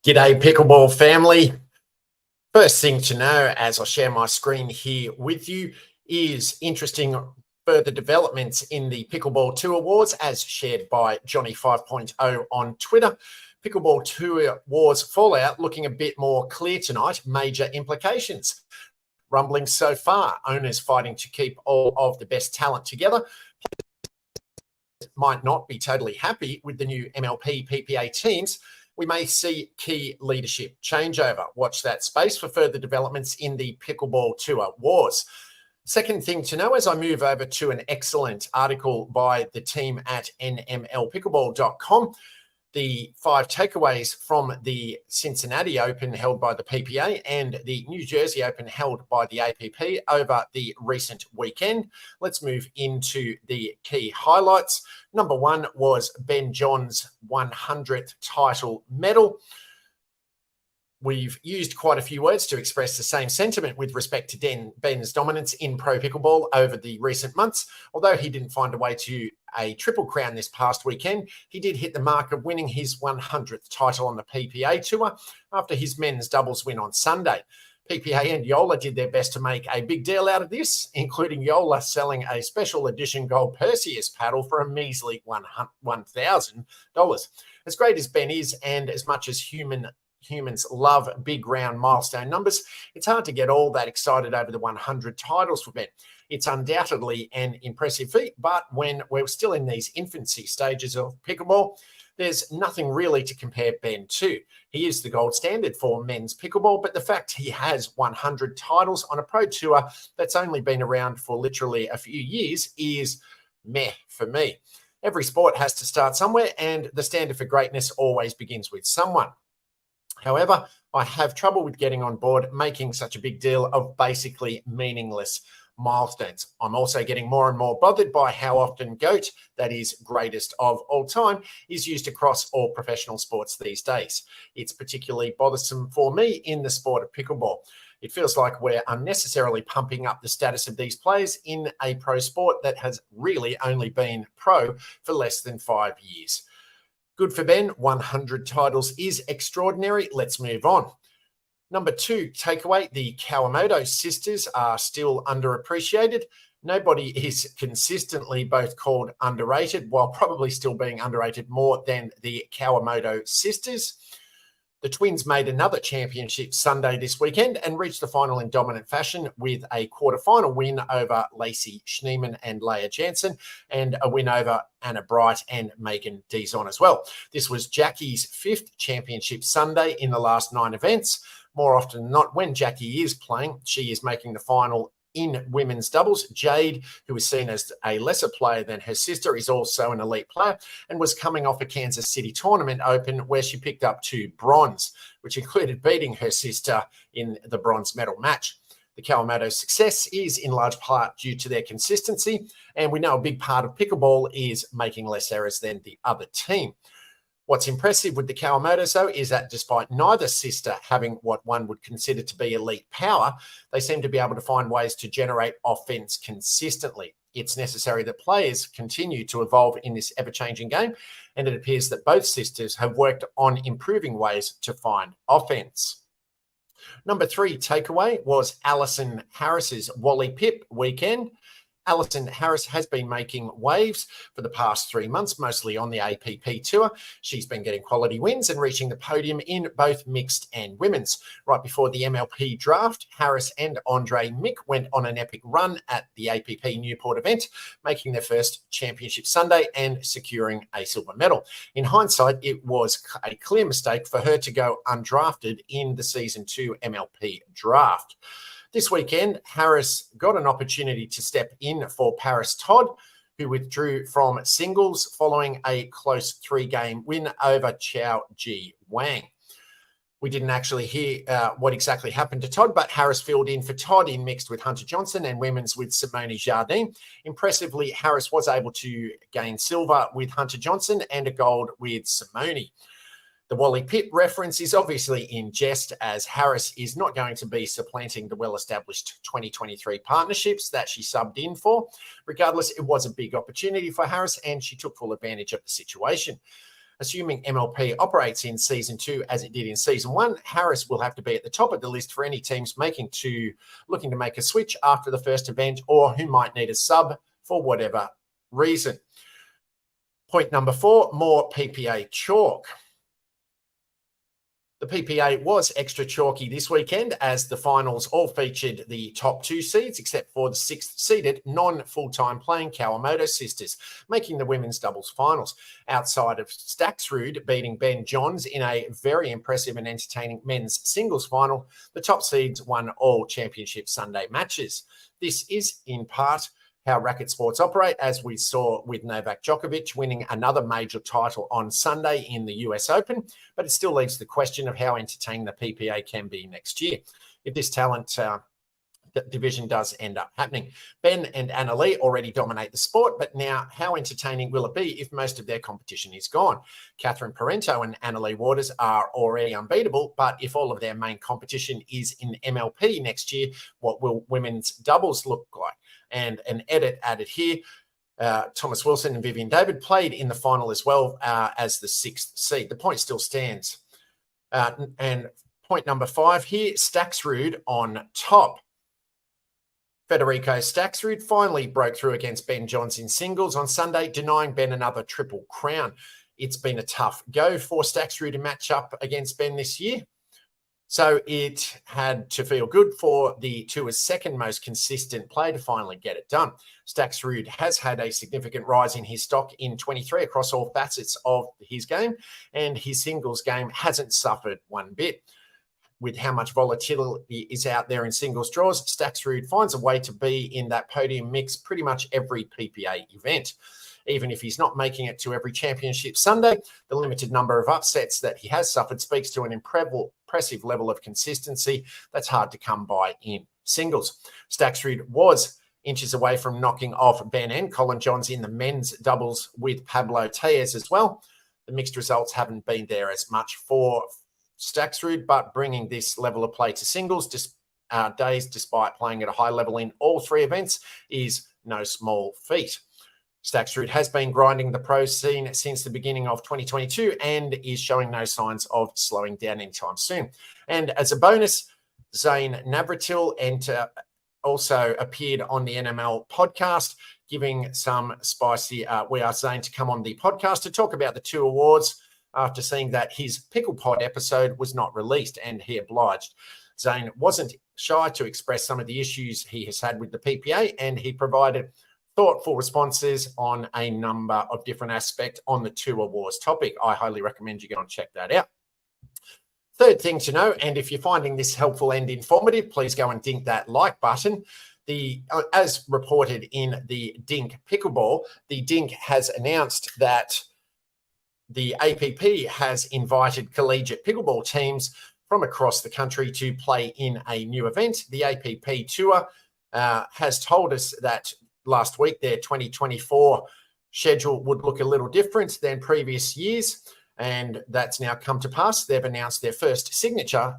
G'day, Pickleball family. First thing to know as I share my screen here with you is interesting further developments in the Pickleball Tour Wars as shared by Johnny 5.0 on Twitter. Pickleball Tour Wars fallout looking a bit more clear tonight. Major implications. Rumbling so far. Owners fighting to keep all of the best talent together. Might not be totally happy with the new MLP PPA teams. We may see key leadership changeover. Watch that space for further developments in the Pickleball Tour Wars. Second thing to know as I move over to an excellent article by the team at nmlpickleball.com. The 5 takeaways from the Cincinnati Open held by the PPA and the New Jersey Open held by the APP over the recent weekend. Let's move into the key highlights. Number 1 was Ben John's 100th title medal. We've used quite a few words to express the same sentiment with respect to Ben's dominance in pro pickleball over the recent months. Although he didn't find a way to a triple crown this past weekend, he did hit the mark of winning his 100th title on the PPA Tour after his men's doubles win on Sunday. PPA and Yola did their best to make a big deal out of this, including Yola selling a special edition gold Perseus paddle for a measly $1,000. As great as Ben is, and as much as humans love big round milestone numbers, it's hard to get all that excited over the 100 titles for Ben. It's undoubtedly an impressive feat, but when we're still in these infancy stages of pickleball, there's nothing really to compare Ben to. He is the gold standard for men's pickleball, but the fact he has 100 titles on a pro tour that's only been around for literally a few years is meh for me. Every sport has to start somewhere, and the standard for greatness always begins with someone. However, I have trouble with getting on board making such a big deal of basically meaningless milestones. I'm also getting more and more bothered by how often GOAT, that is greatest of all time, is used across all professional sports these days. It's particularly bothersome for me in the sport of pickleball. It feels like we're unnecessarily pumping up the status of these players in a pro sport that has really only been pro for less than 5 years. Good for Ben. 100 titles is extraordinary. Let's move on. Number 2 takeaway, the Kawamoto sisters are still underappreciated. Nobody is consistently both called underrated while probably still being underrated more than the Kawamoto sisters. The twins made another championship Sunday this weekend and reached the final in dominant fashion with a quarterfinal win over Lacey Schneemann and Leah Jansen and a win over Anna Bright and Megan Dizon as well. This was Jackie's 5th championship Sunday in the last 9 events. More often than not, when Jackie is playing, she is making the final in women's doubles. Jade, who is seen as a lesser player than her sister, is also an elite player and was coming off a Kansas City tournament open where she picked up 2 bronze, which included beating her sister in the bronze medal match. The Kawamoto's success is in large part due to their consistency, and we know a big part of pickleball is making less errors than the other team. What's impressive with the Kawamotos, though, is that despite neither sister having what one would consider to be elite power, they seem to be able to find ways to generate offense consistently. It's necessary that players continue to evolve in this ever-changing game, and it appears that both sisters have worked on improving ways to find offense. Number 3 takeaway was Alison Harris's Wally Pip weekend. Alison Harris has been making waves for the past 3 months, mostly on the APP Tour. She's been getting quality wins and reaching the podium in both mixed and women's. Right before the MLP draft, Harris and Andre Mick went on an epic run at the APP Newport event, making their first championship Sunday and securing a silver medal. In hindsight, it was a clear mistake for her to go undrafted in the Season 2 MLP draft. This weekend, Harris got an opportunity to step in for Paris Todd, who withdrew from singles following a close 3-game win over Chao Ji Wang. We didn't actually hear what exactly happened to Todd, but Harris filled in for Todd in mixed with Hunter Johnson and women's with Simone Jardine. Impressively, Harris was able to gain silver with Hunter Johnson and a gold with Simone. The Wally Pitt reference is obviously in jest, as Harris is not going to be supplanting the well-established 2023 partnerships that she subbed in for. Regardless, it was a big opportunity for Harris, and she took full advantage of the situation. Assuming MLP operates in Season 2 as it did in Season 1, Harris will have to be at the top of the list for any teams looking to make a switch after the first event or who might need a sub for whatever reason. Point number 4, more PPA chalk. The PPA was extra chalky this weekend as the finals all featured the top 2 seeds, except for the 6th seeded non-full-time playing Kawamoto sisters, making the women's doubles finals. Outside of Staxrud beating Ben Johns in a very impressive and entertaining men's singles final, the top seeds won all championship Sunday matches. This is in part how racket sports operate, as we saw with Novak Djokovic winning another major title on Sunday in the US Open, but it still leaves the question of how entertaining the PPA can be next year if this talent division does end up happening. Ben and Anna Leigh already dominate the sport, but now how entertaining will it be if most of their competition is gone? Catherine Parento and Anna Leigh Waters are already unbeatable, but if all of their main competition is in MLP next year, what will women's doubles look like? And an edit added here, Thomas Wilson and Vivian David played in the final as well as the 6th seed. The point still stands. And point number 5 here, Staxrud on top. Federico Staxrud finally broke through against Ben Johns in singles on Sunday, denying Ben another triple crown. It's been a tough go for Staxrud to match up against Ben this year. So it had to feel good for the tour's second most consistent player to finally get it done. Staxrud has had a significant rise in his stock in 23 across all facets of his game, and his singles game hasn't suffered one bit. With how much volatility is out there in singles draws, Staxrud finds a way to be in that podium mix pretty much every PPA event. Even if he's not making it to every championship Sunday, the limited number of upsets that he has suffered speaks to an impressive level of consistency that's hard to come by in singles. Staxrud was inches away from knocking off Ben and Colin Johns in the men's doubles with Pablo Tellez as well. The mixed results haven't been there as much for Staxrud, but bringing this level of play to singles days, despite playing at a high level in all 3 events, is no small feat. Staxrud has been grinding the pro scene since the beginning of 2022 and is showing no signs of slowing down anytime soon. And as a bonus, Zane Navratil also appeared on the NML podcast, giving some spicy We Are Zane to come on the podcast to talk about the 2 awards after seeing that his Pickle Pod episode was not released, and he obliged. Zane wasn't shy to express some of the issues he has had with the PPA, and he provided thoughtful responses on a number of different aspects on the 2 awards topic. I highly recommend you go and check that out. Third thing to know, and if you're finding this helpful and informative, please go and dink that like button. As reported in the Dink Pickleball, the Dink has announced that the APP has invited collegiate pickleball teams from across the country to play in a new event. The APP Tour has told us that last week their 2024 schedule would look a little different than previous years, and that's now come to pass. They've announced their first signature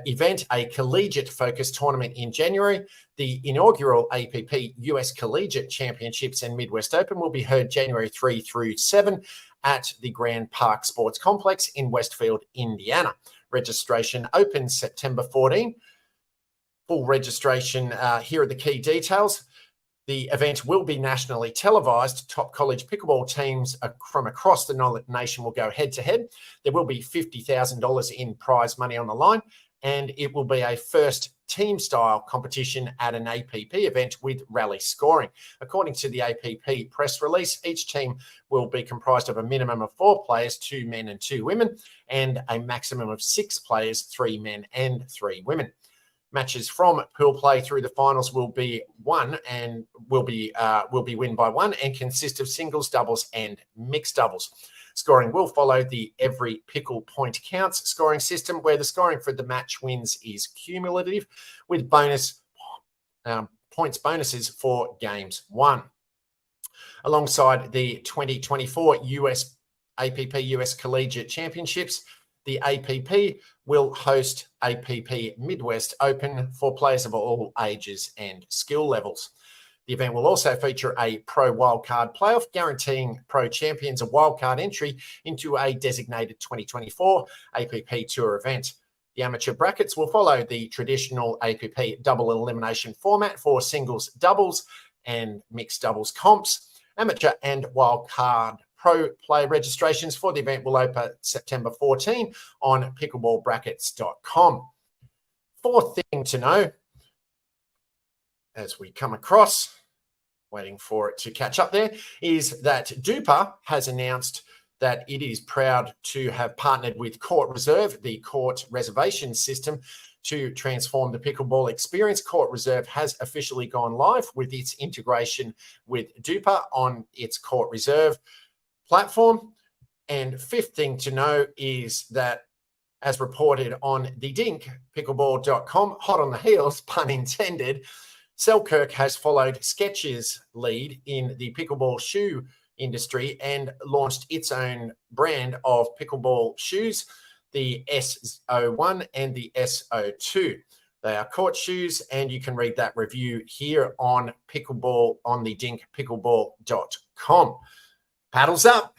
event, a collegiate-focused tournament in January. The inaugural APP US Collegiate Championships and Midwest Open will be held January 3 through 7 at the Grand Park Sports Complex in Westfield, Indiana. Registration opens September 14. Full registration, here are the key details. The event will be nationally televised. Top college pickleball teams from across the nation will go head-to-head. There will be $50,000 in prize money on the line, and it will be a first team-style competition at an APP event with rally scoring. According to the APP press release, each team will be comprised of a minimum of 4 players, 2 men and 2 women, and a maximum of 6 players, 3 men and 3 women. Matches from pool play through the finals will be won by 1 and consist of singles, doubles, and mixed doubles. Scoring will follow the every pickle point counts scoring system, where the scoring for the match wins is cumulative, with bonus points bonuses for games won. Alongside the 2024 APP US Collegiate Championships, the APP will host APP Midwest Open for players of all ages and skill levels. The event will also feature a pro wildcard playoff, guaranteeing pro champions a wildcard entry into a designated 2024 APP Tour event. The amateur brackets will follow the traditional APP double elimination format for singles, doubles, and mixed doubles comps. Amateur and wildcard pro play registrations for the event will open September 14 on pickleballbrackets.com. Fourth thing to know, as we come across, waiting for it to catch up there, is that Duper has announced that it is proud to have partnered with Court Reserve, the court reservation system, to transform the pickleball experience. Court Reserve has officially gone live with its integration with Duper on its Court Reserve platform. And fifth thing to know is that, as reported on the Dink, pickleball.com, hot on the heels, pun intended, Selkirk has followed Skechers' lead in the pickleball shoe industry and launched its own brand of pickleball shoes, the SO1 and the SO2. They are court shoes, and you can read that review here on Pickleball on the dinkpickleball.com. Paddles up.